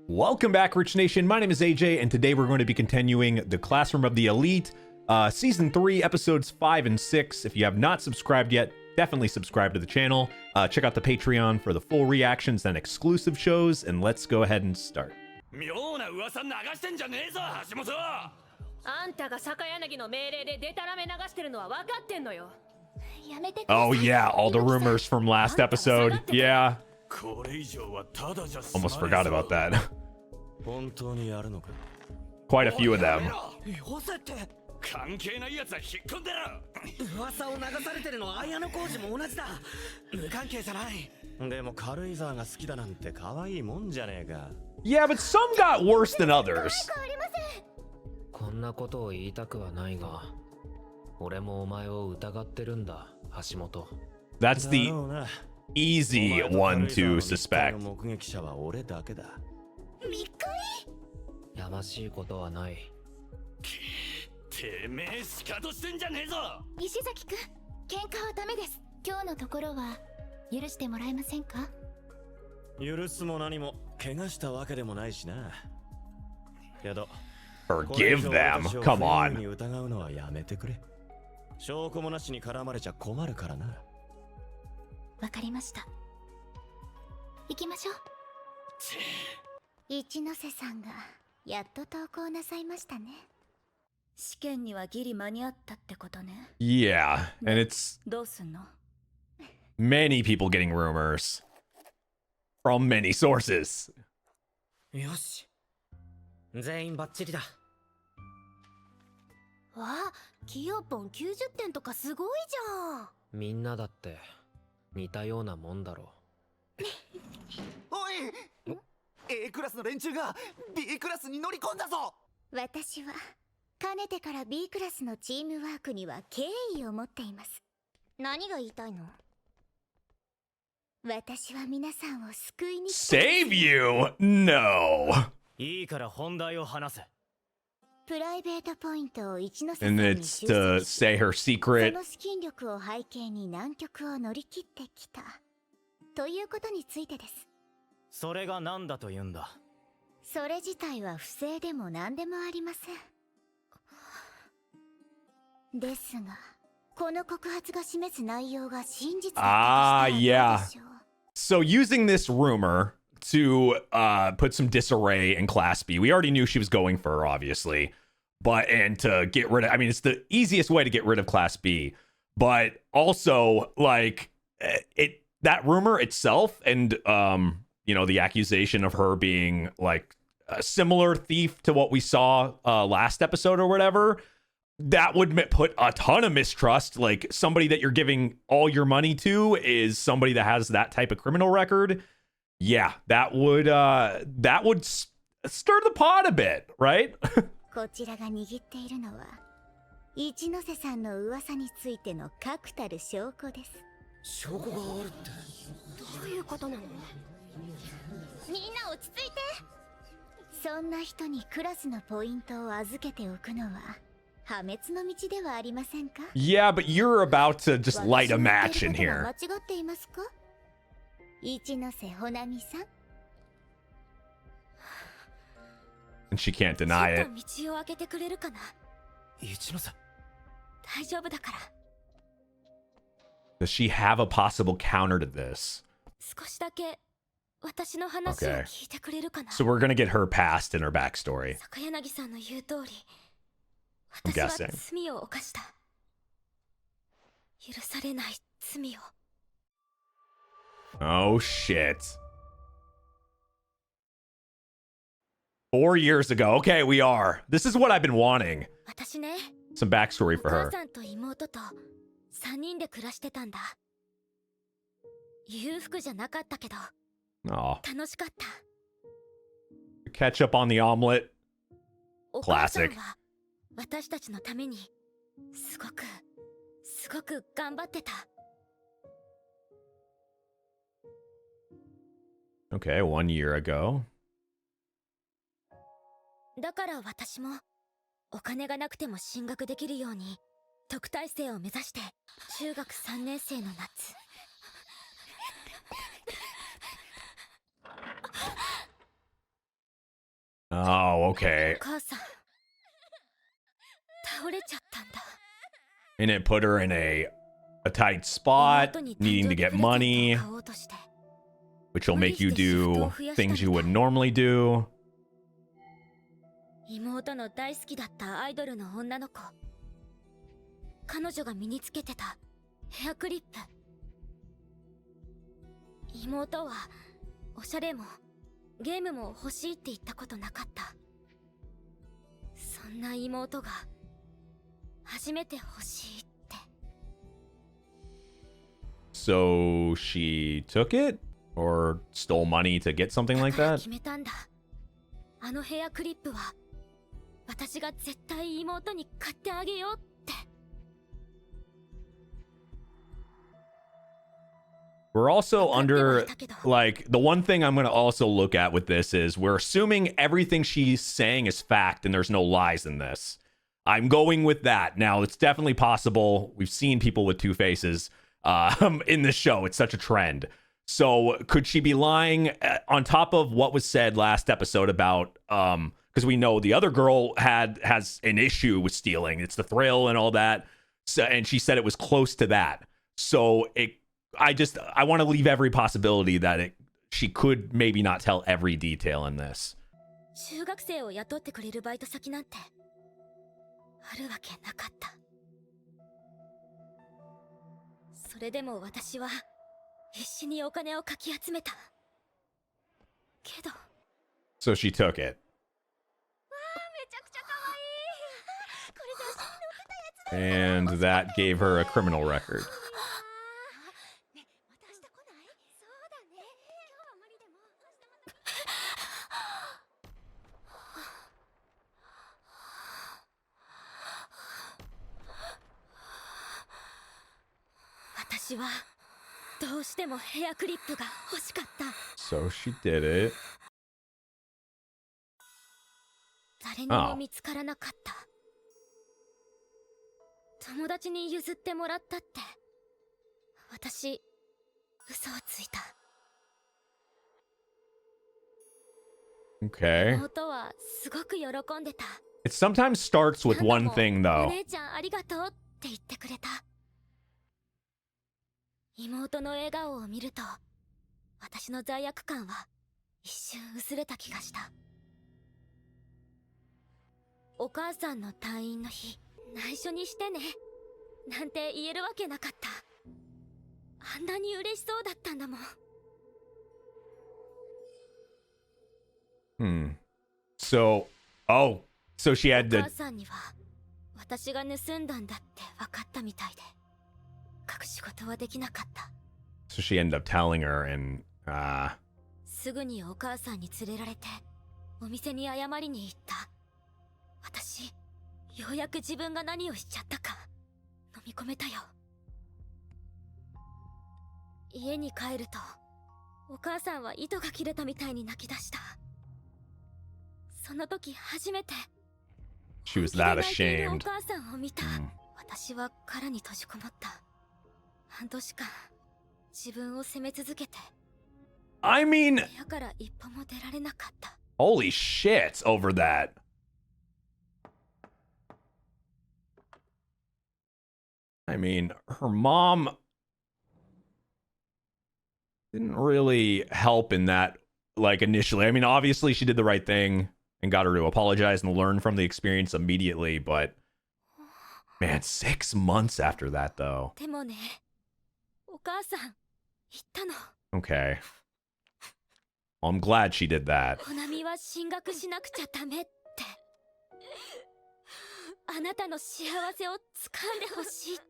Welcome back, Rich Nation. My name is AJ, and today we're going to be continuing The Classroom of the Elite, Season 3, Episodes 5 and 6. If you have not subscribed yet, definitely subscribe to the channel. Check out the Patreon for the full reactions and exclusive shows, and let's go ahead and start. あんたが坂柳の命令でデタラメ流してるのは分かってんのよ。Oh yeah, all the rumors from last episode. Yeah. Almost forgot about that. Quite a few of them. 関係ないやつは引っ込んでろ。噂を流されてるのは綾野浩二も同じだ。無関係じゃない。でも軽井沢が好きだなんて可愛いもんじゃねえか。Yeah, but some got worse than others. こんなことを言いたくはないが、俺もお前を疑ってるんだ、橋本。That's the easy one to suspect. 目撃者は俺だけだ。やましいことはない。てめえスカトしてんじゃねえぞ。石崎くん、喧嘩はダメです。今日のところは許してもらえませんか？許すも何も怪我したわけでもないしな。けど Forgive them. Come on. 疑うのはやめてくれ。証拠もなしに絡まれちゃ困るからな。わかりました。行きましょう。一ノ瀬さんがやっと投稿なさいましたね。試験にはギリ間に合ったってことね。Yeah, and it's どうすんの？ many people getting rumors from many sources. よし。全員バッチリだ。わあ、キヨポン90点とかすごいじゃん。みんなだって似たようなもんだろ。おい A クラスの連中が B クラスに乗り込んだぞ。私はかねてから B クラスのチームワークには敬意を持っています。何が言いたいの？私は皆さんを救いに Save you? No. いいから本題を話せ。プライベートポイントを一ノ瀬さん And に it's to say her そ secret. の資金力を背景に難局を乗り切ってきたということについてです。それが何だと言うんだ。それ自体は不正でも何でもありません。ですがこの告発が示す内容が真実だったとしたらどうでしょう。So using this rumor to put some disarray in Class B. We already knew she was going for her, obviously. And to get rid of, I mean, it's the easiest way to get rid of Class B. But also, like, that rumor itself and, the accusation of her being, like, a similar thief to what we saw last episode or whatever, that would put a ton of mistrust. Like, somebody that you're giving all your money to is somebody that has that type of criminal record. Yeah, that would stir the pot a bit, right? こちらが握っているのは一ノ瀬さんの噂についての確たる証拠です。証拠があるってどういうことなの？みんな落ち着いて。そんな人にクラスのポイントを預けておくのは破滅の道ではありませんか？ Yeah, but you're about to just light a match in 間 here. 違っていますか？一ノ瀬ほなみさん。 And she can't deny ちょ it. っと道を開けてくれるかな？一ノ瀬。大丈夫だから。 Does she have a possible counter to this? 少しだけ私の話を Okay. 聞いてくれるかな？ So we're gonna get her past and her backstory. 坂柳さんの言う通り、 I'm 私は guessing. 罪を犯した。許されない罪を。 Oh shit. 4 years ago. Okay, we are. This is what I've been wanting. 私ね、 Some backstory お for 母 her. さんと妹と3人で暮らしてたんだ。裕福じゃなかったけど Oh, 楽しかった。 ketchup on the omelet. お母さん Classic. は私たちのためにすごく頑張ってた。 Okay, 1 year ago. だから私もお金がなくても進学できるように特待生を目指して中学3年生の夏 Oh, okay. お母さん倒れちゃったんだ。 And it put her in a tight spot, 妹に needing 誕 to 生 get 日プレゼントを money, 買おうとして which will make you do things you would normally do. 妹の大好きだったアイドルの女の子、彼女が身につけてたヘアクリップ。妹はおしゃれもゲームも欲しいって言ったことなかった。そんな妹が初めて欲しいって。 So she took it or stole money to get something like だから that? 決めたんだ。あのヘアクリップは私が絶対妹に買ってあげようって。 We're also under, like, the one thing I'm going to also look at with this is we're assuming everything she's saying is fact and there's no lies in this. I'm going with that. Now, it's definitely possible. We've seen people with two faces in this show. It's such a trend. So could she be lying on top of what was said last episode about, because we know the other girl has an issue with stealing. It's the thrill and all that. So, and she said it was close to that. So I want to leave every possibility that she could maybe not tell every detail in this. 中学生を雇ってくれるバイト先なんてあるわけなかった。それでも私は必死にお金をかき集めた。けど So she took it. めちゃくちゃ可愛い。これ雑誌に載ってたやつだ。 And that gave her a criminal record. ね、また明日来ない？そうだね。今日は無理でも明日私はどうしてもヘアクリップが欲しかった。 So she did it. 誰にも見つからなかった。友達に譲ってもらったって私嘘をついた。 Okay. 妹はすごく喜んでた。 It sometimes starts with one thing お though. 姉ちゃんありがとうって言ってくれた。妹の笑顔を見ると私の罪悪感は一瞬薄れた気がした。お母さんの退院の日内緒にしてねなんて言えるわけなかった。あんなに嬉しそうだったんだもん。 So she お had to. 母さんには私が盗んだんだって分かったみたいで隠し事はできなかった。 So she ended up telling her, and すぐにお母さんに連れられてお店に謝りに行った。私ようやく自分が何をしちゃったか飲み込めたよ。家に帰るとお母さんは糸が切れたみたいに泣き出した。その時初めて she was that 泣いているお ashamed. 母さんを見た。私は殻に閉じこもった。半年間自分を責め続けて I mean, 部屋から一歩も出られなかった。 holy shit over that. I mean, her mom didn't really help in that, like, initially. I mean, obviously she did the right thing and got her to apologize and learn from the experience immediately, but man, 6 months after that, though. でもね、お母さん言ったの。 Okay. I'm glad she did that. ほなみは進学しなくちゃダメって。あなたの幸せを掴んでほしいって。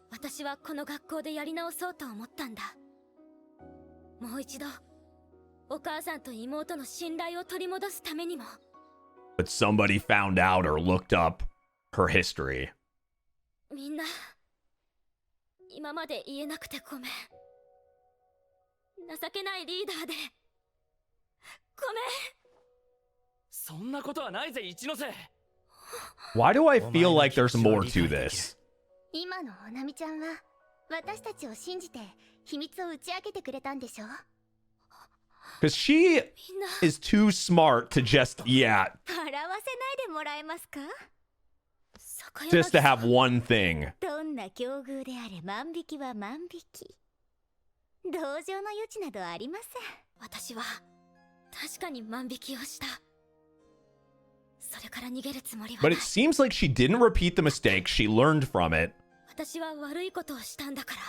私はこの学校でやり直そうと思ったんだ。もう一度お母さんと妹の信頼を取り戻すためにも。 But somebody found out or looked up her history. みんな今まで言えなくてごめん。情けないリーダーでごめん。そんなことはないぜ一ノ瀬。 Why do I feel like there's more to this? 今のおなみちゃんは私たちを信じて秘密を打ち明けてくれたんでしょ。Because she みんな is too smart to just, yeah, 笑わせないでもらえますか？坂山 just to さ have ん one thing. どんな境遇であれ万引きは万引き。同情の余地などありません。私は確かに万引きをした。それから逃げるつもりは But ない it。seems like she didn't repeat the mistake. She learned from it. 私は悪いことをしたんだから。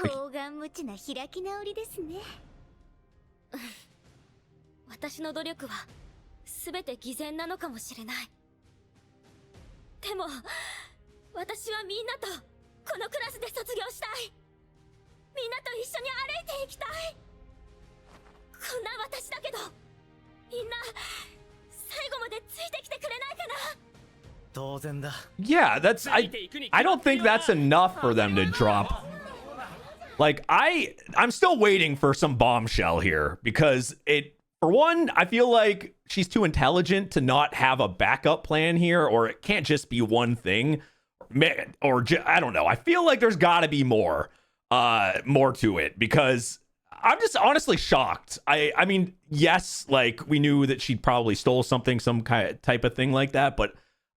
厚顔無知な開き直りですね。私の努力は全て偽善なのかもしれない。でも私はみんなとこのクラスで卒業したい。みんなと一緒に歩いていきたい。こんな私だけどみんな最後までついてきてくれないかな。当然だ。 Yeah, that's I don't think that's enough for them to drop. Like I'm still waiting for some bombshell here because for one, I feel like she's too intelligent to not have a backup plan here, or it can't just be one thing. I don't know. I feel like there's got to be more to it because I'm just honestly shocked. I mean, yes, like we knew that she probably stole something, some kind of type of thing like that, but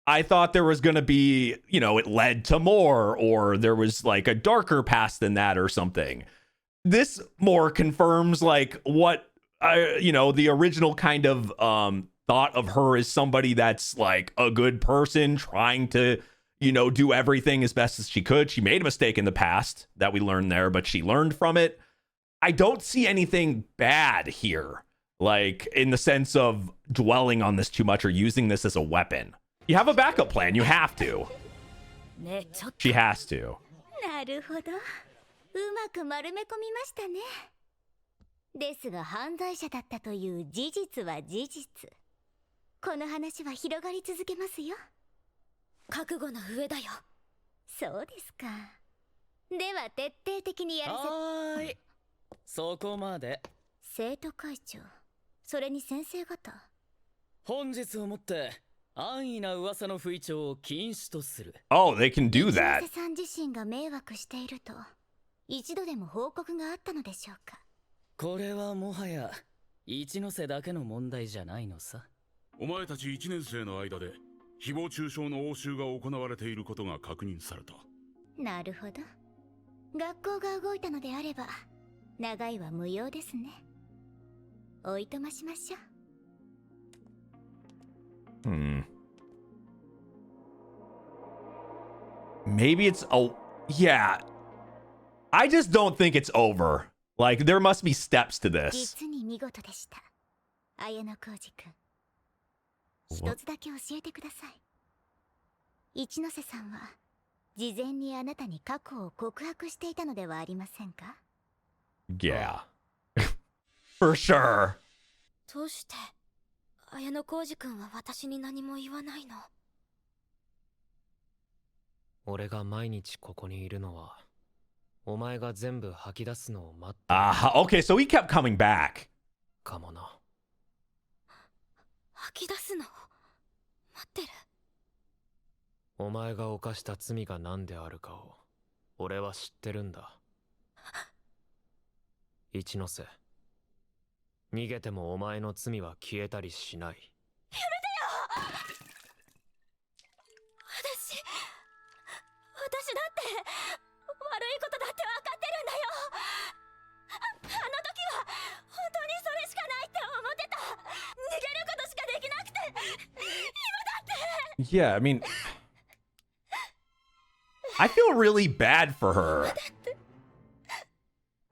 I thought there was going to be, you know, it led to more, or there was like a darker past than that or something. This more confirms like what you know, the original kind of thought of her as somebody that's like a good person trying to, you know, do everything as best as she could. She made a mistake in the past that we learned there, but she learned from it. I don't see anything bad here, like in the sense of dwelling on this too much or using this as a weapon. You have a backup plan. You have to. ねえちょっと She has to. なるほど。うまく丸め込みましたね。ですが犯罪者だったという事実は事実。この話は広がり続けますよ。覚悟の上だよ。そうですか。では徹底的にやらせ。はーい、そこまで。生徒会長、それに先生方。本日をもって安易な噂の吹聴を禁止とする。 Oh, they can do 一 that. ノ瀬さん自身が迷惑していると一度でも報告があったのでしょうか。これはもはや一ノ瀬だけの問題じゃないのさ。お前たち1年生の間で誹謗中傷の応酬が行われていることが確認された。なるほど。学校が動いたのであれば長いは無用ですね。おいとましましょう。Maybe it's yeah. I just don't think it's over. Like there must be steps to this. 実に見事でした。綾野浩二君。一つだけ教えてください。一ノ瀬さんは事前にあなたに過去を告白していたのではありませんか？ Yeah. For sure. どうして綾野浩二君は私に何も言わないの？俺が毎日ここにいるのはお前が全部吐き出すのを待って Okay, so he kept coming back. かもな。吐き出すの待ってる。お前が犯した罪が何であるかを俺は知ってるんだ。一ノ瀬、逃げてもお前の罪は消えたりしない。やめてよ。私だって悪いことだって分かってるんだよ。あの時は本当にそれしかないって思ってた。逃げることしかできなくて。今だって。 Yeah, I mean, I feel really bad for her.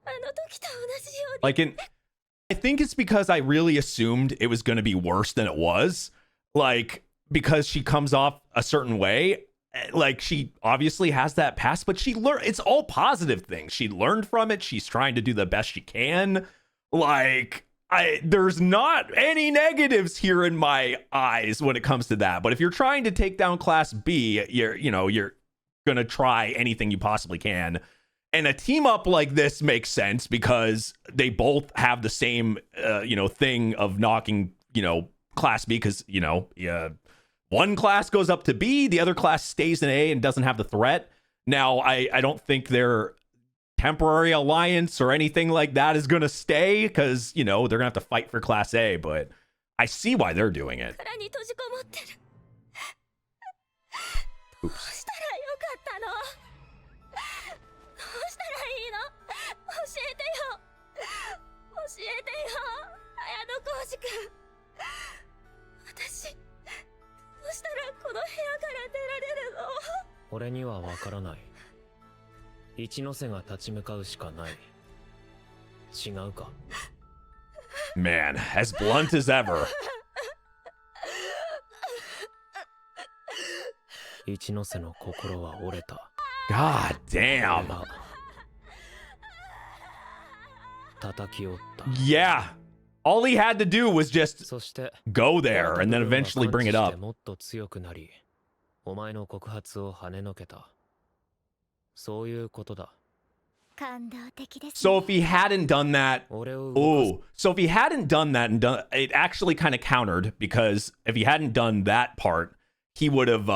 あの時と同じように。 Like I think it's because I really assumed it was going to be worse than it was. Like because she comes off a certain way. Like she obviously has that past, but she learned. It's all positive things. She learned from it. She's trying to do the best she can. Like there's not any negatives here in my eyes when it comes to that. But if you're trying to take down Class B, you're gonna try anything you possibly can. And a team up like this makes sense because they both have the same, thing of knocking, Class B because, one class goes up to B, the other class stays in A and doesn't have the threat. Now, I don't think they're temporary alliance or anything like that is going to stay because, you know, they're going to have to fight for Class A, but I see why they're doing it. 殻に閉じこもってる。どうしたらよかったの？どうしたらいいの？教えてよ。教えてよ。綾野浩二君。私、どうしたらこの部屋から出られるの？俺にはわからない。一ノ瀬が立ち向かうしかない。違うか？ Man, as blunt as ever. 一ノ瀬の心は折れた。God damn. 俺が叩き折った。 Yeah. All he had to do was just そして go there and then eventually bring it up. もっと強くなり、お前の告発を跳ねのけた。そういうことだ。感動的です So if he hadn't done that, 俺を動かす so if he hadn't done that and done it, actually kind of countered because if he hadn't done that part, he would have,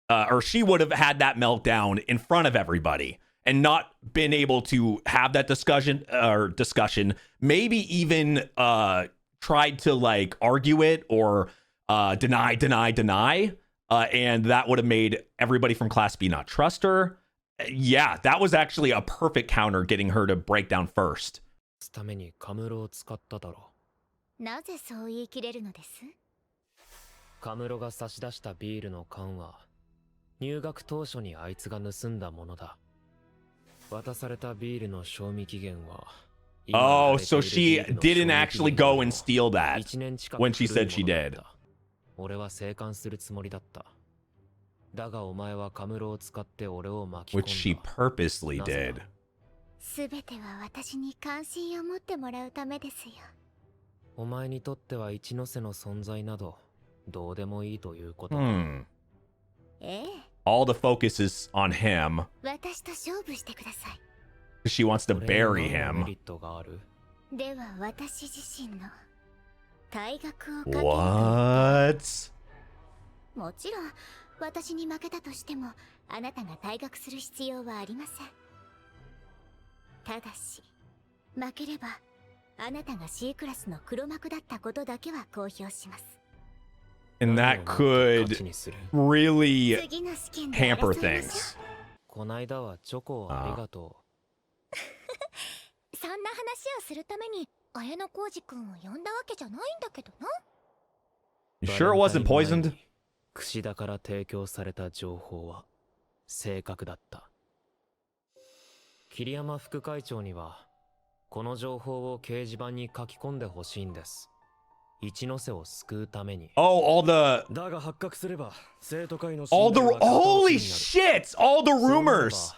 or she would have had that meltdown in front of everybody and not been able to have that discussion, maybe even tried to like argue it or deny, and that would have made everybody from Class B not trust her. Yeah, that was actually a perfect counter getting her to break down first. ためにカムロを使っただろなぜそう言い切れるのです？カムロが差し出したビールの缶は入学当初にあいつが盗んだものだ。渡されたビールの賞味期限は Oh, so she didn't actually go and steal that when she said she did. 俺は生還するつもりだった。だがお前はカムロを使って俺を巻き込ん Which だ。 she purposely did. すべては私に関心を持ってもらうためですよ。お前にとっては一ノ瀬の存在などどうでもいいということだ。ええ。 All the focus is on him. 私と勝負してください。 She wants to 俺 bury に何のメ him. リットがある？では私自身の退学をかける。 What? もちろん私に負けたとしてもあなたが退学する必要はありません。ただし負ければあなたが C クラスの黒幕だったことだけは公表します。 And that could really 次の試験で hamper 争いましょう。 things. こないだはチョコをありがとそんな話をするために綾野浩二君を呼んだわけじゃないんだけどな。You sure it wasn't poisoned? 櫛田から提供された情報は正確だった。桐山副会長にはこの情報を掲示板に書き込んでほしいんです。一ノ瀬を救うために。 Oh, all the だが発覚すれば生徒会の all the 信頼は holy 形になる shit! All the そうなれば rumors.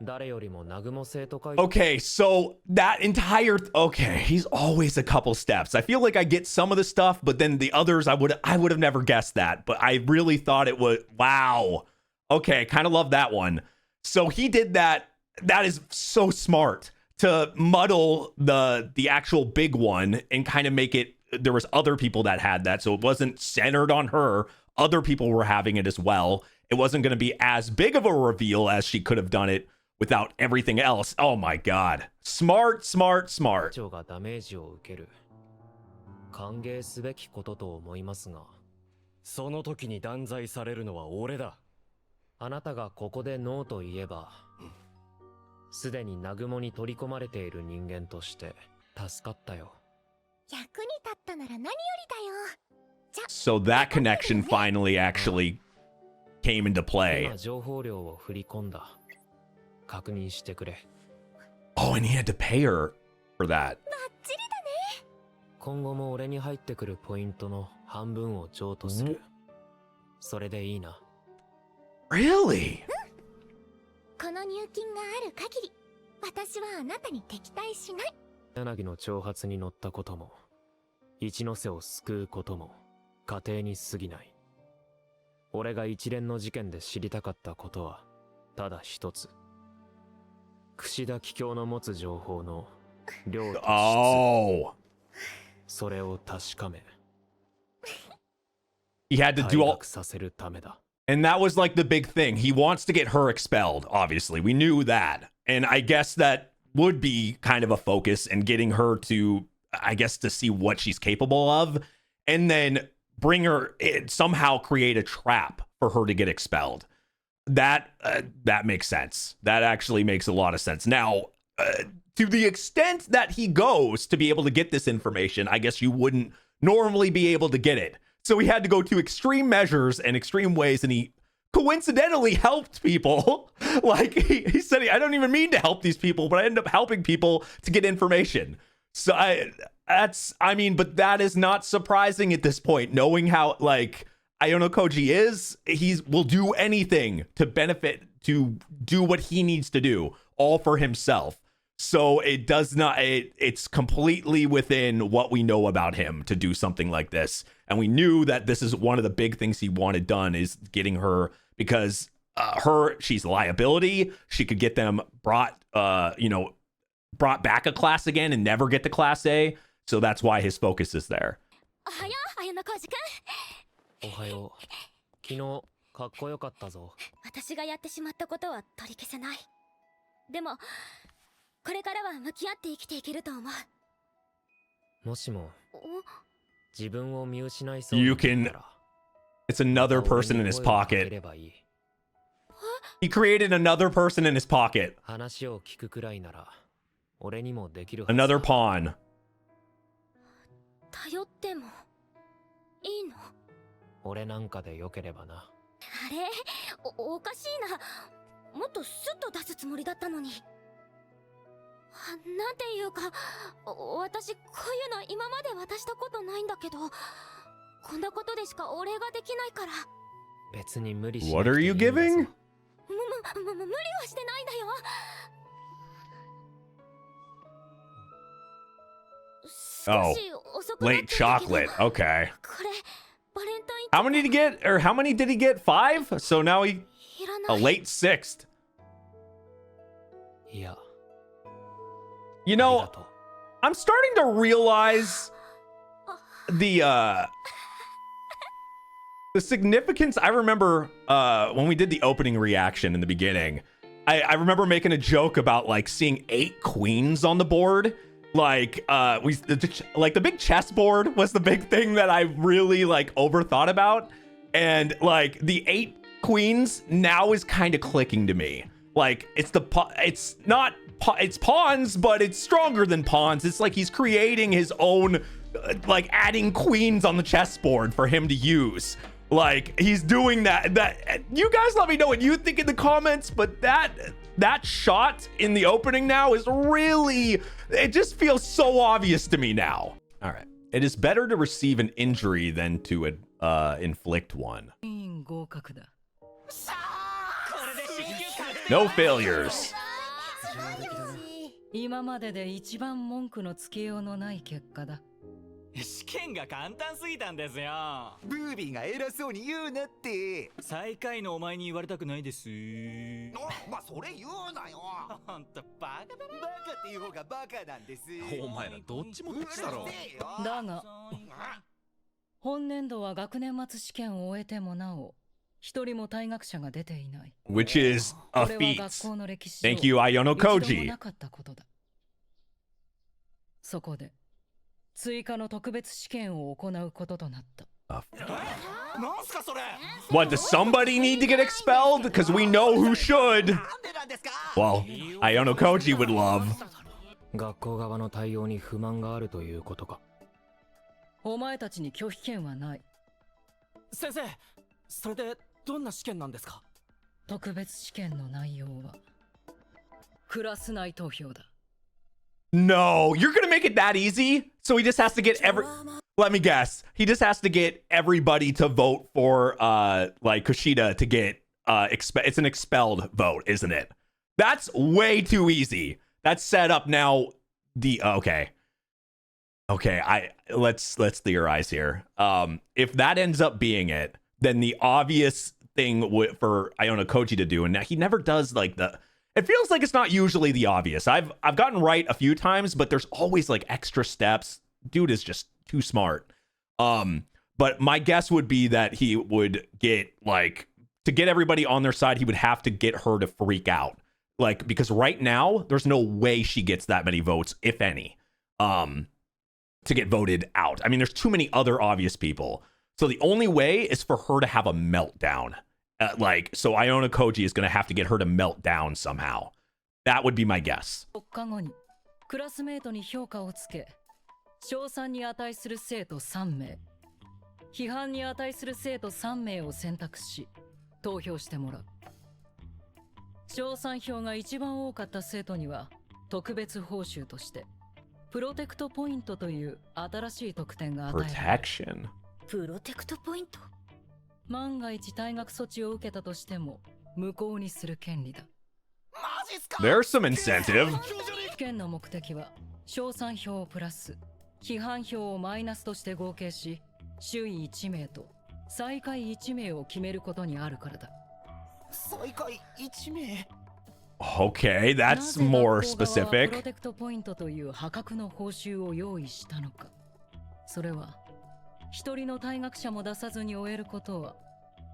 誰よりも南雲生徒会 Okay, so that entire okay, he's always a couple steps. I feel like I get some of the stuff, but then the others I would have never guessed that. But I really thought it was wow. Okay, kind of love that one. So he did that. That is so smart to muddle the actual big one and kind of make it there was other people that had that, so it wasn't centered on her. Other people were having it as well. It wasn't going to be as big of a reveal as she could have done it without everything else. Oh my god. Smart. 長がダメージを受ける。歓迎すべきことと思いますが。その時に断罪されるのは俺だ。あなたがここでノーと言えば、すでに南雲に取り込まれている人間として助かったよ。役に立ったなら何よりだよ。 So that connection finally actually came into play. 今情報量を振り込んだ。確認してくれ。 Oh, and he had to pay her for that. 今後も俺に入ってくるポイントの半分を譲渡する。それでいいな。 Really? この入金がある限り私はあなたに敵対しない。柳の挑発に乗ったことも、一ノ瀬を救うことも、過程に過ぎない。俺が一連の事件で知りたかったことは、ただ一つ。櫛田桔梗の持つ情報の量と質。Oh. それを確かめ。 He had to 退 do all 学させるためだ。 and that was like the big thing. He wants to get her expelled, obviously. We knew that. And I guess that would be kind of a focus and getting her to, I guess, to see what she's capable of, and then bring her somehow create a trap for her to get expelled. That makes sense. That actually makes a lot of sense. Now, to the extent that he goes to be able to get this information, I guess you wouldn't normally be able to get it. So he had to go to extreme measures and extreme ways, and he coincidentally helped people. Like he said, I don't even mean to help these people, but I end up helping people to get information. So but that is not surprising at this point, knowing how like Iono Koji is. Will do anything to benefit, to do what he needs to do, all for himself. So it does not, it's completely within what we know about him to do something like this. And we knew that this is one of the big things he wanted done, is getting her, because she's a liability. She could get them brought back a class again and never get to class A. So that's why his focus is there. おはよう、綾野浩二君。おはよう。昨日かっこよかったぞ。私がやってしまったことは取り消せない。でもこれからは向き合って生きていけると思う。もしもお自分を見失いそうに You なったら can, it's another person in his 俺に声をかけ pocket. ればいい。 He created another person in his pocket. 話を聞くくらいなら俺にもできるはず。 Another pawn. 頼ってもいいの？俺なんかでよければな。あれ、おかしいな。もっとスッと出すつもりだったのに。なんていうか、私こういうの今まで渡したことないんだけど、こんなことでしかお礼ができないから。別に無理しな What く are ていい you んだぞ。 giving? 無理はしてないんだよ。Oh, 少し遅くなっ late ちゃったけど、 chocolate. Okay. これバレンタイン How many did he get? Or how many did he get? 5? So now he いら a ない。 late sixth. いや、 You ありが know, とう。 I'm starting to realize the significance. I remember when we did the opening reaction in the beginning, I remember making a joke about like seeing 8 queens on the board. Like the big chessboard was the big thing that I really like overthought about, and like the 8 queens now is kind of clicking to me. Like it's pawns, but it's stronger than pawns. It's like he's creating his own, like adding queens on the chessboard for him to use. Like he's doing that. You guys let me know what you think in the comments, but that shot in the opening now is really, it just feels so obvious to me now. All right. It is better to receive an injury than to inflict one. 合格だ。 No failures. 今までで一番文句のつけようのない結果だ。試験が簡単すぎたんですよ。ブービーが偉そうに言うなって。最下位のお前に言われたくないです。まあそれ言うなよ。ほんとバカだな。バカっていう方がバカなんです。お前らどっちもどっちだろ。だが本年度は学年末試験を終えてもなお一人も退学者が出ていない。 Which is a これは feat. 学校の歴史上 Thank you, Iono 一度も Koji. なかったことだ。そこで追加の特別試験を行うこととなった。なんすかそれ。 What, does somebody need to get expelled? Because we know who should. Well, Iono Koji would love. 学校側の対応に不満があるということか。お前たちに拒否権はない。先生、それでどんな試験なんですか。特別試験の内容はクラス内投票だ。 No, you're gonna make it that easy? So he just has to get let me guess. He just has to get everybody to vote for like Kushida to get it's an expelled vote, isn't it? That's way too easy. That's set up now. Okay, let's theorize here. If that ends up being it, then the obvious thing for Iono Koji to do, and he never does like it feels like it's not usually the obvious. I've gotten right a few times, but there's always like extra steps. Dude is just too smart. But my guess would be that he would get like, to get everybody on their side, he would have to get her to freak out. Like, because right now there's no way she gets that many votes, if any, to get voted out. I mean, there's too many other obvious people. So the only way is for her to have a meltdown. So Iona Koji is going to have to get her to melt down somehow. That would be my guess. 4日後にクラスメートに評価をつけ、賞賛に値する生徒3名、批判に値する生徒3名を選択し、投票してもらう。賞賛票が一番多かった生徒には、特別報酬として、プロテクトポイントという新しい特典が与えられる。Protection. プロテクトポイント。万が一退学措置を受けたとしても、無効にする権利だ。There's some incentive. 試験の目的は賞賛票をプラス批判票をマイナスとして合計し首位1名と最下位1名を決めることにあるからだ。最下位1名。 Okay, that's more specific. プロテクトポイントという破格の報酬を用意したのか。それは一人の退学者も出さずに終えることは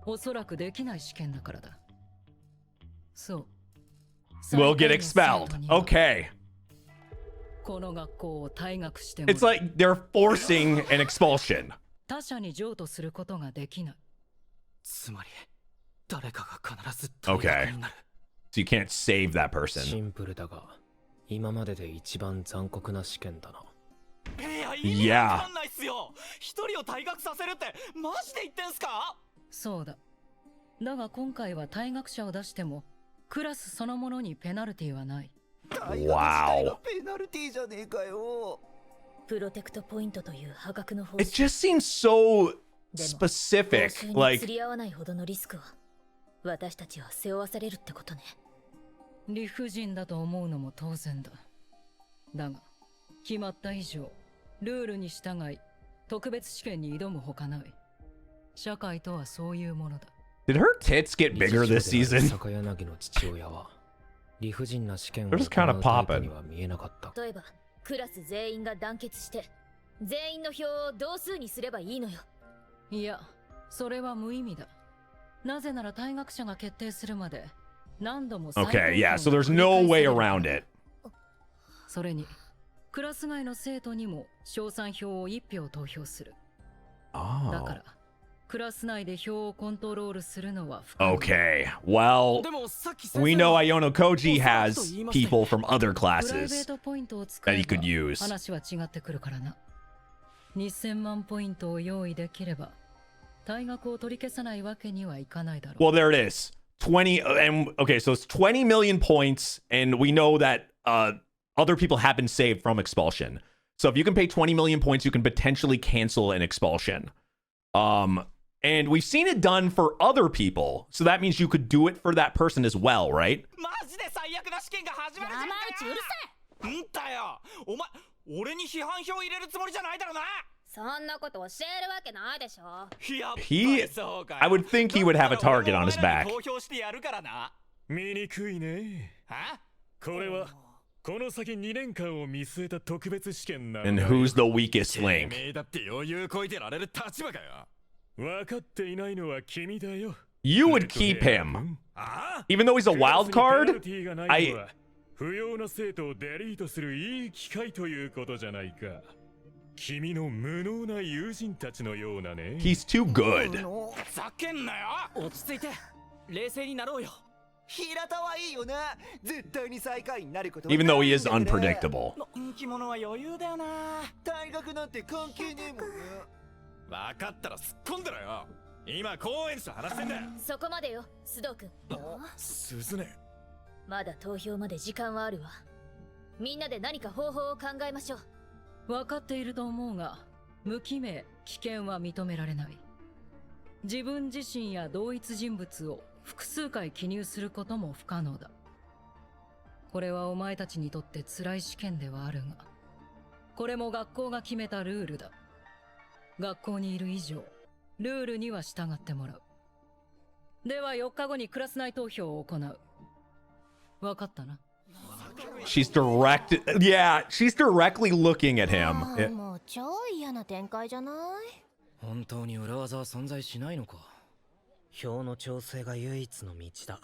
おそらくできない試験だからだ。そう。Will get expelled. Okay. この学校を退学しても It's like they're forcing an expulsion. 他者に譲渡することができない。つまり誰かが必ず Okay. So you can't save that シ person. ンプルだが、今までで一番残酷な試験だな。いや、わかんないっすよ。一人を退学させるってマジで言ってんすか？そうだ。だが今回は退学者を出してもクラスそのものにペナルティはない。Wow. ペナルティじゃねえかよ。プロテクトポイントという破格の報 It 酬。 just seems so でも specific. 報酬に Like, 釣り合わないほどのリスクは私たちは背負わされるってことね。理不尽だと思うのも当然だ。だが決まった以上ルールに従い特別試験に挑むほかない。社会とはそういうものだ。 did her tits get bigger this season? 坂柳の父親は理不尽な試験を They're just kind of 行うタイプ popping. には見えなかった。例えばクラス全員が団結して全員の票を同数にすればいいのよ。いや、それは無意味だ。なぜなら退学者が決定するまで何度も再投票が Okay, yeah, so there's no way around it. それにクラス外の生徒にも賞賛票を1票投票する。だか Oh. らクラス内で票をコントロールするのは不可能。 Okay, well, でもさっき先生 we は know Iono Koji has people from other プライベー classes トポイントを使 that え he could ば use. 話は違ってくるからな。2000万ポイントを用意できれば退学を取り消さないわけにはいかないだろう。 Well, there it is. 20 and okay, so it's 20 million points, and we know that other people have been saved from expulsion. So if you can pay 20 million points, you can potentially cancel an expulsion. And we've seen it done for other people, so that means you could do it for that person as well, right? マジで最悪な試験が始まるじゃんかよ。んだよ。お前俺に批判票入れるつもりじゃないだろうな。そんなこと教えるわけないでしょ。やっぱ He, りそうかよ。 I would think he would have a target on his だったら back. 俺もお前らに投票してやるからな。醜いね。は？これはこの先2年間を見据えた特別試験なの And だ。 who's the weakest て link? めえだって余裕こいてられる立場かよ。分かっていないのは君だよ。 You would keep him. ああ？ Even though he's a wild クラスにペナ card? ルティーがないのは不要な生徒をデリートするいい機会ということじゃないか。君の無能な友人たちのようなね。 He's too good. ふざけんなよ。落ち着いて冷静になろうよ。平田はいいよな。絶対に最下位になることは Even though he is ないんだから。 unpredictable. 人気者は余裕だよな。大学なんて関係ねえもんな。分かったら突っ込んでろよ。今高円寺と話してんだよ。そこまでよ、須藤君。鈴音。まだ投票まで時間はあるわ。みんなで何か方法を考えましょう。分かっていると思うが、無記名、危険は認められない。自分自身や同一人物を複数回記入することも不可能だ。これはお前たちにとって辛い試験ではあるが、これも学校が決めたルールだ。学校にいる以上、ルールには従ってもらう。では4日後にクラス内投票を行う。分かったな。She's she's directly looking at him. もう超嫌な展開じゃない？本当に裏技は存在しないのか。票の調整が唯一の道だ。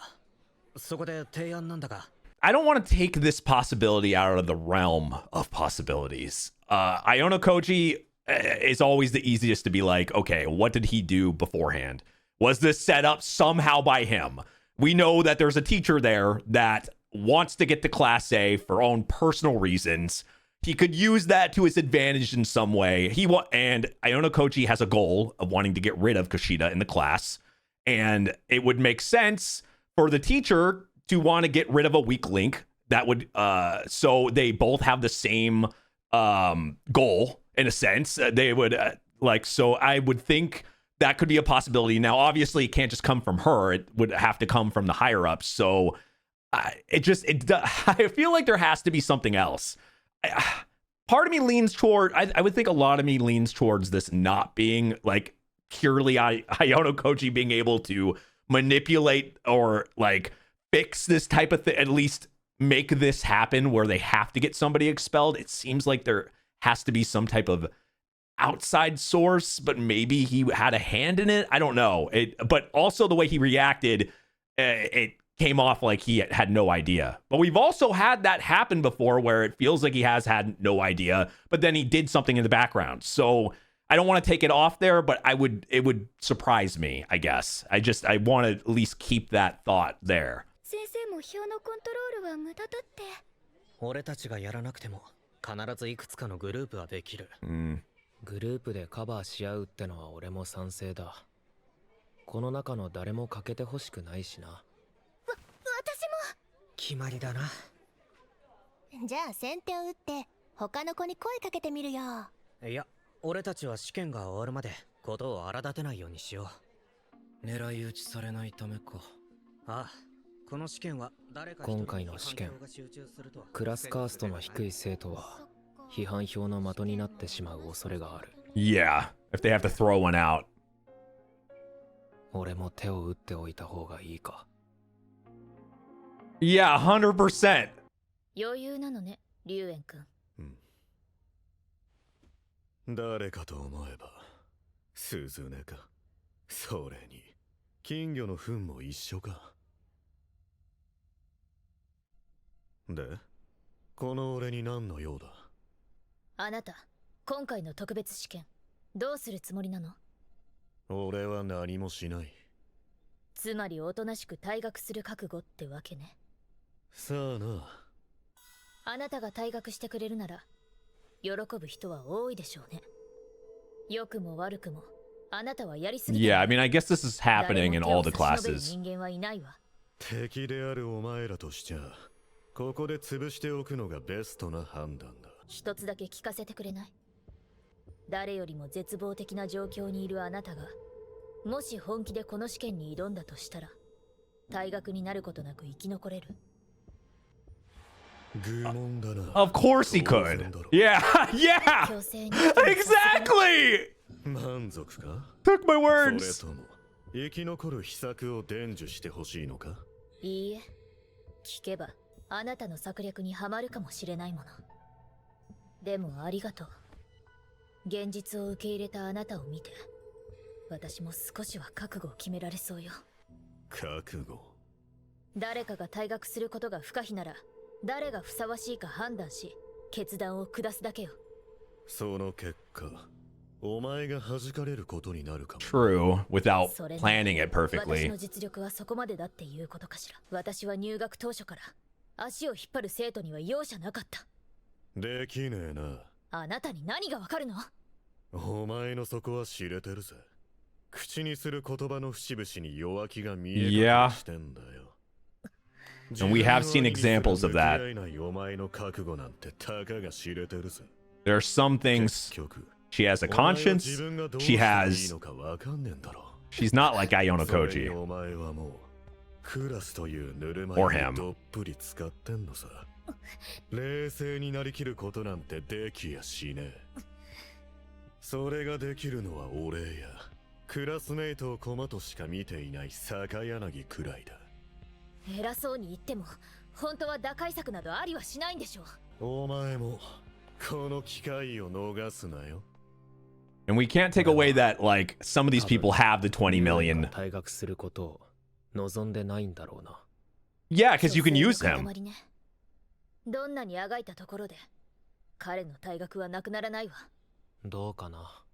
そこで提案なんだが。I don't want to take this possibility out of the realm of possibilities. Iono Koji is always the easiest to be like, okay, what did he do beforehand? Was this set up somehow by him? We know that there's a teacher there that wants to get to Class A for own personal reasons. He could use that to his advantage in some way. And Iono Koji has a goal of wanting to get rid of Kushida in the class. And it would make sense for the teacher to want to get rid of a weak link. That would, so they both have the same goal in a sense. They would so I would think that could be a possibility. Now, obviously, it can't just come from her. It would have to come from the higher ups. So I feel like there has to be something else. Part of me leans toward, I would think a lot of me leans towards this not being like purely Iono Koji being able to manipulate or like fix this type of thing, at least make this happen where they have to get somebody expelled. It seems like there has to be some type of outside source, but maybe he had a hand in it. I don't know. But also the way he reacted, it came off like he had no idea. But we've also had that happen before where it feels like he has had no idea, but then he did something in the background. So I don't want to take it off there, but it would surprise me, I guess. I want to at least keep that thought there. 先生も票のコントロールは無駄だって。俺たちがやらなくても必ずいくつかのグループはできる。グループでカバーし合うってのは俺も賛成だ。この中の誰も欠けてほしくないしな。私も決まりだな。じゃあ先手を打って他の子に声かけてみるよ。いや、俺たちは試験が終わるまでことを荒立てないようにしよう。狙い撃ちされないためか。ああ、この試験は誰か今回の試験、クラスカーストの低い生徒は批判票の的になってしまう恐れがある。Yeah, if they have to throw one out. 俺も手を打っておいた方がいいか。Yeah, 100%. 余裕なのね、龍炎くん。誰かと思えば鈴音か。それに金魚の糞も一緒か。で、この俺に何の用だ。あなた、今回の特別試験どうするつもりなの？俺は何もしない。つまりおとなしく退学する覚悟ってわけね。さあな。あなたが退学してくれるなら喜ぶ人は多いでしょうね。良くも悪くもあなたはやりすぎ。Yeah, I mean, I guess this is happening in all the classes. 人間はいないわ。敵であるお前らとしちゃここで潰しておくのがベストな判断だ。一つだけ聞かせてくれない？誰よりも絶望的な状況にいるあなたがもし本気でこの試験に挑んだとしたら退学になることなく生き残れる？ Of course he could. Yeah, yeah. Exactly. 満足か? Took my words. それとも生き残る秘策を伝授してほしいのか？いいえ、聞けばあなたの策略にはまるかもしれないもの。でもありがとう。現実を受け入れたあなたを見て私も少しは覚悟を決められそうよ。覚悟？誰かが退学することが不可避なら誰がふさわしいか判断し決断を下すだけよ。その結果お前が弾かれることになるかも。 True, without planning it perfectly. 私の実力はそこまでだっていうことかしら。私は入学当初から足を引っ張る生徒には容赦なかった。できねえな。あなたに何がわかるの？お前の底は知れてるぜ。口にする言葉の節々に弱気が見え隠れしてんだよ。And we have seen examples of that. There are some things she has a conscience. She's not like Iono Koji. Or him. 冷静になりきることなんてできやしねえ。それができるのは俺やクラスメイトを駒としか見ていない坂柳くらいだ。偉そうに言っても本当は打開策などありはしないんでしょう。お前もこの機会を逃すなよ。 And we can't take away that like some of these people have the 20 million. 退学することを望んでないんだろうな。Yeah, because you can use him. どんなにあがいたところで彼の退学はなくならないわ。どうかな。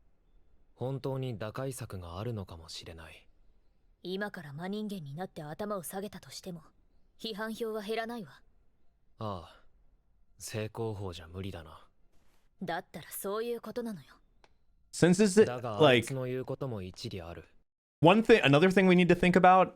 本当に打開策があるのかもしれない。今から真人間になって頭を下げたとしても批判票は減らないわ。ああ、正攻法じゃ無理だな。だったらそういうことなのよ。 Since is it だがあい like つの言うことも一理ある。another thing we need to think about,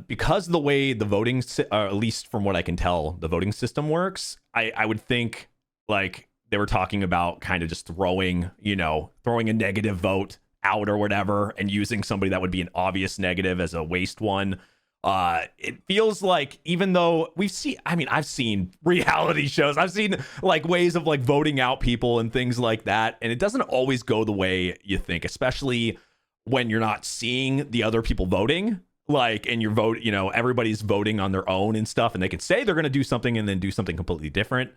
because the way the voting, at least from what I can tell, the voting system works, I would think like they were talking about kind of just throwing a negative vote out or whatever and using somebody that would be an obvious negative as a waste one. It feels like, even though I've seen reality shows, I've seen like ways of like voting out people and things like that, and it doesn't always go the way you think, especially when you're not seeing the other people voting, like, and your vote, everybody's voting on their own and stuff, and they could say they're going to do something and then do something completely different.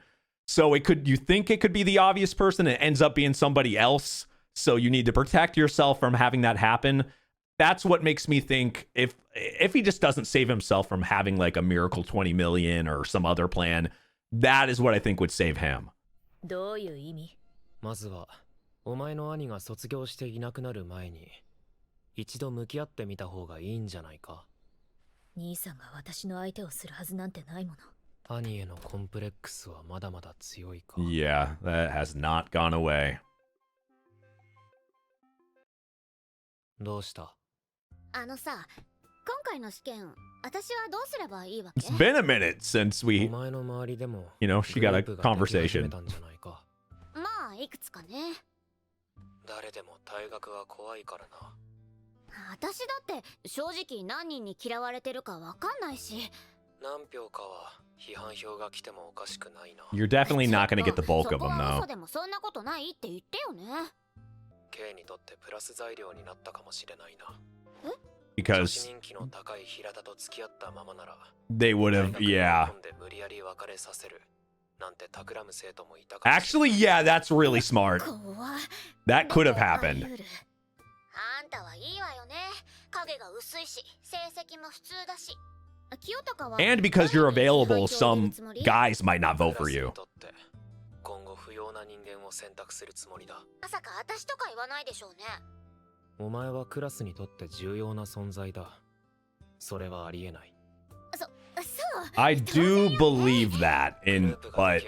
So you think it could be the obvious person, and it ends up being somebody else. So you need to protect yourself from having that happen. That's what makes me think if he just doesn't save himself from having like a miracle 20 million or some other plan, that is what I think would save him. どういう意味？まずはお前の兄が卒業していなくなる前に一度向き合ってみた方がいいんじゃないか。兄さんが私の相手をするはずなんてないもの。兄へのコンプレックスはまだまだ強いか。Yeah, that has not gone away. どうした？あのさ、今回の試験、私はどうすればいいわけ？ It's been a minute since お we, 前の周りでも she got a グループができ始 conversation. めたんじゃないか。まあ、いくつかね。誰でも退学は怖いからな。私だって正直何人に嫌われてるかわかんないし。何票かは批判票が来てもおかしくないな。You're definitely not going to get the bulk of そこ them は though. 嘘でもそんなことないって言ってよね。K にとってプラス材料になったかもしれないな。Because 人気の高い平田と付き合ったままなら they would have, yeah. 無理やり別れさせるなんて企む生徒もいたかも。 Actually, yeah, that's really smart. 怖い。 That could have happened. あんたはいいわよね。影が薄いし、成績も普通だし。清高は And because you're available, some guys might not vote for you. 今後不要な人間を選択するつもりだ。まさか私とか言わないでしょうね。お前はクラスにとって重要な存在だ。それはありえない。そう。I do believe that, but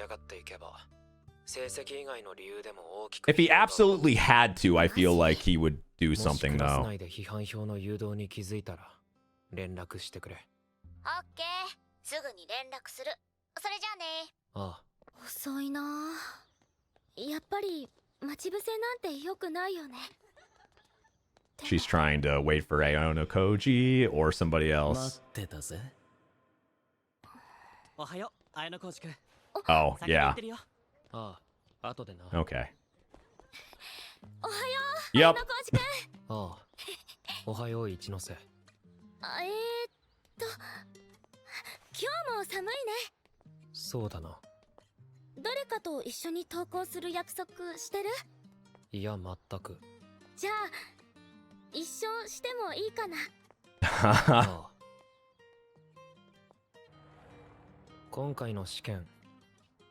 成績以外の理由でも大きく if he absolutely had to, I feel like he would do もし something クラス though. 内で批判票の誘導に気づいたら連絡してくれ。オッケー。すぐに連絡する。それじゃあね。ああ。遅いなあ。やっぱり待ち伏せなんて良くないよね。 She's trying to wait for Aono Koji or somebody else. 待ってたぜ。おはよう、綾野浩二君。 Oh, 先に行 yeah. ってるよ。ああ、後でな。Okay. おはよう、 Yep. 綾野浩二君。ああ。おはよう一ノ瀬。今日も寒いね。そうだな。誰かと一緒に登校する約束してる？いや、全く。じゃあ一緒してもいいかな。ああ。今回の試験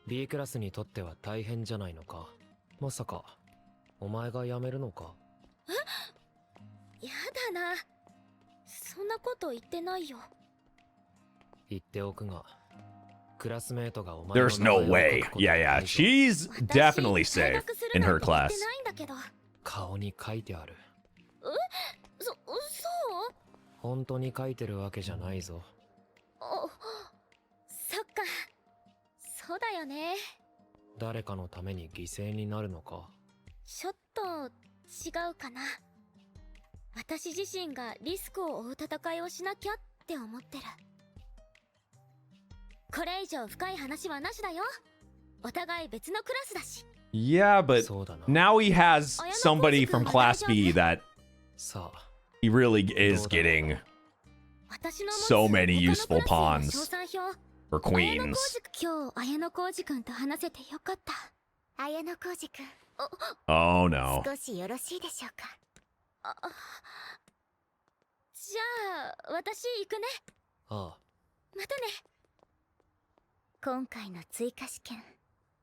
B クラスにとっては大変じゃないのか。まさかお前が辞めるのか。やだな、そんなこと言ってないよ。言っておくがクラスメートがお前の There's no 名前を way. 書くことは Yeah, な yeah. いぞ。 She's definitely 退 safe 学する in なん her て言っ class. てないんだけど。顔に書いてある。そう本当に書いてるわけじゃないぞ。そっか、そうだよね。誰かのために犠牲になるのか。ちょっと違うかな。私自身がリスクを負う戦いをしなきゃって思ってる。これ以上深い話はなしだよ。お互い別のクラスだし。 Yeah, but そうだな。 now he has somebody from Class B that さあ。 he really is getting 私の持つ so many 他の useful クラスへの pawns 賞賛票。 for 綾野 queens. 今日綾野浩二君と話せてよかった。綾野浩二君、 Oh no. 少しよろしいでしょうか。じゃあ私行くね。ああ。またね。今回の追加試験、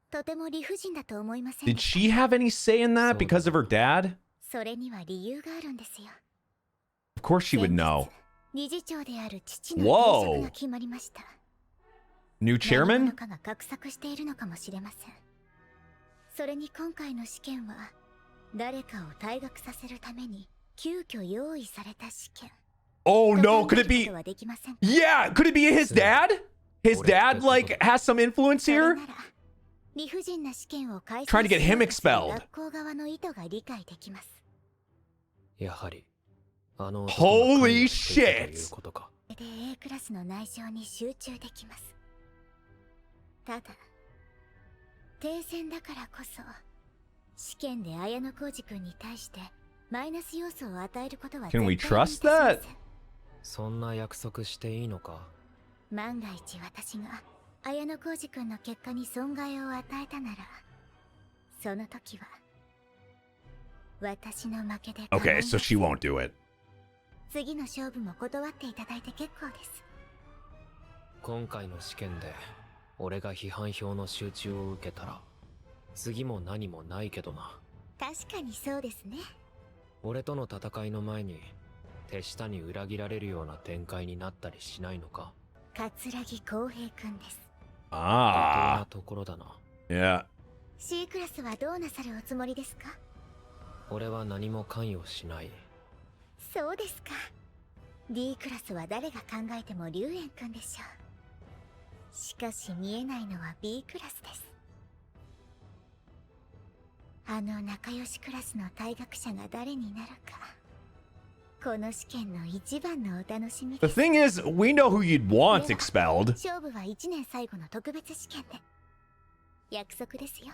とても理不尽だと思いません Did she have any say in that because of her dad? それには理由があるんですよ。 Of course she would know. 理事長である父の Whoa. 定職が決まりました。 New 何 chairman? 者かが画策しているのかもしれません。それに今回の試験は誰かを退学させるために急遽用意された試験。 Oh no, could it be? とはできません。 Yeah, could it be his dad? His dad like has some influence それ here? なら理不尽な試験を開 Trying to 催 get し him ようとする expelled. 学校側の意図が理解できます。やはりあの Holy shit! ことか。で A クラスの内情に集中できます。ただ停戦だからこそ試験で綾小路君に対してマイナス要素を与えることは Can we 絶対にいたし trust ません。 that? そんな約束していいのか。万が一私が綾小路君の結果に損害を与えたなら、その時は私の負けで構い Okay, ませ so ん。 she won't do it. 次の勝負も断っていただいて結構です。今回の試験で俺が批判票の集中を受けたら次も何もないけどな。確かにそうですね。俺との戦いの前に手下に裏切られるような展開になったりしないのか。桂木浩平君です。妥当 Ah, なところだな。 yeah. C クラスはどうなさるおつもりですか？俺は何も関与しない。そうですか。D クラスは誰が考えても龍炎くんでしょう。しかし見えないのは B クラスです。あの仲良しクラスの退学者が誰になるか、この試験の一番のお楽しみ The です。 thing is, we know who you'd want expelled. 勝負は1年最後の特別試験で。約束ですよ。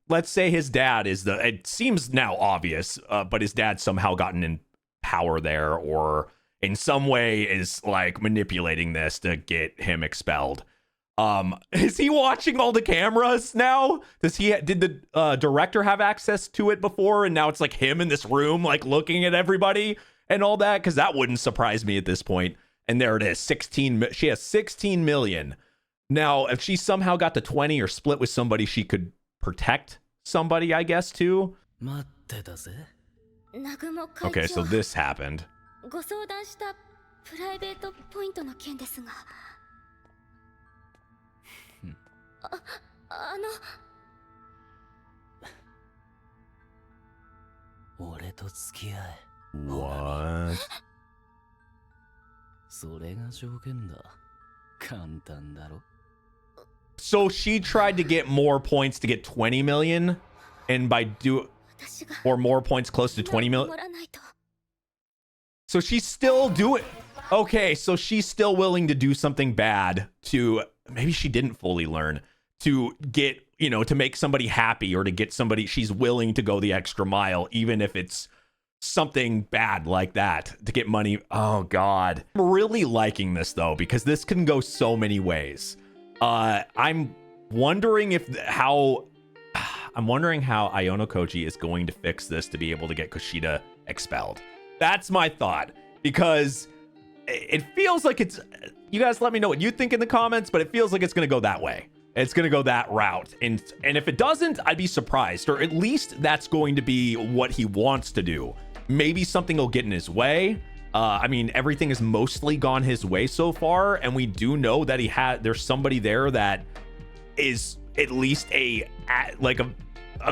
Let's say his dad is the. It seems now obvious, but his dad somehow gotten in power there, or in some way is like manipulating this to get him expelled. Is he watching all the cameras now? Did the director have access to it before, and now it's like him in this room, like looking at everybody and all that? Because that wouldn't surprise me at this point. And there it is, 16. She has 16 million. Now, if she somehow got to 20 or split with somebody, she could protect somebody, I guess, too. 待ってたぜ。南雲会 Okay, 長 so this happened. ご相談したプライベートポイントの件ですが、あの俺と付き合え。 What? それが条件だ。簡単だろ。 So she tried to get more points to get 20 million, and by私が or more points close to 20 million. 守らないと。 So she's still doing. Okay, so she's still willing to do something bad to. Maybe she didn't fully learn to get, to make somebody happy or to get somebody. She's willing to go the extra mile, even if it's something bad like that to get money. Oh God, I'm really liking this though, because this can go so many ways. I'm wondering how Iono Koji is going to fix this to be able to get Kushida expelled. That's my thought, because it feels like it's. You guys let me know what you think in the comments, but it feels like it's going to go that way. It's going to go that route. And if it doesn't, I'd be surprised, or at least that's going to be what he wants to do. Maybe something will get in his way. I mean, everything has mostly gone his way so far, and we do know that there's somebody there that is at least a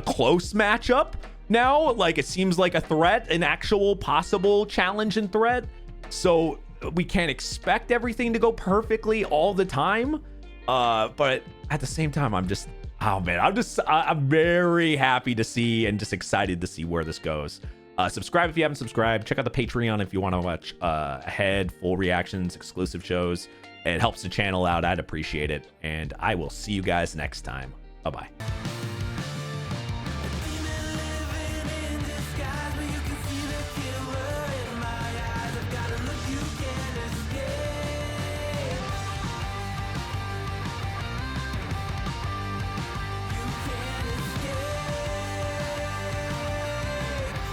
close matchup now. Like, it seems like a threat, an actual possible challenge and threat. So we can't expect everything to go perfectly all the time. But at the same time, I'm very happy to see and just excited to see where this goes. Subscribe if you haven't subscribed. Check out the Patreon if you want to watch ahead, full reactions, exclusive shows. It helps the channel out. I'd appreciate it. And I will see you guys next time. Bye-bye.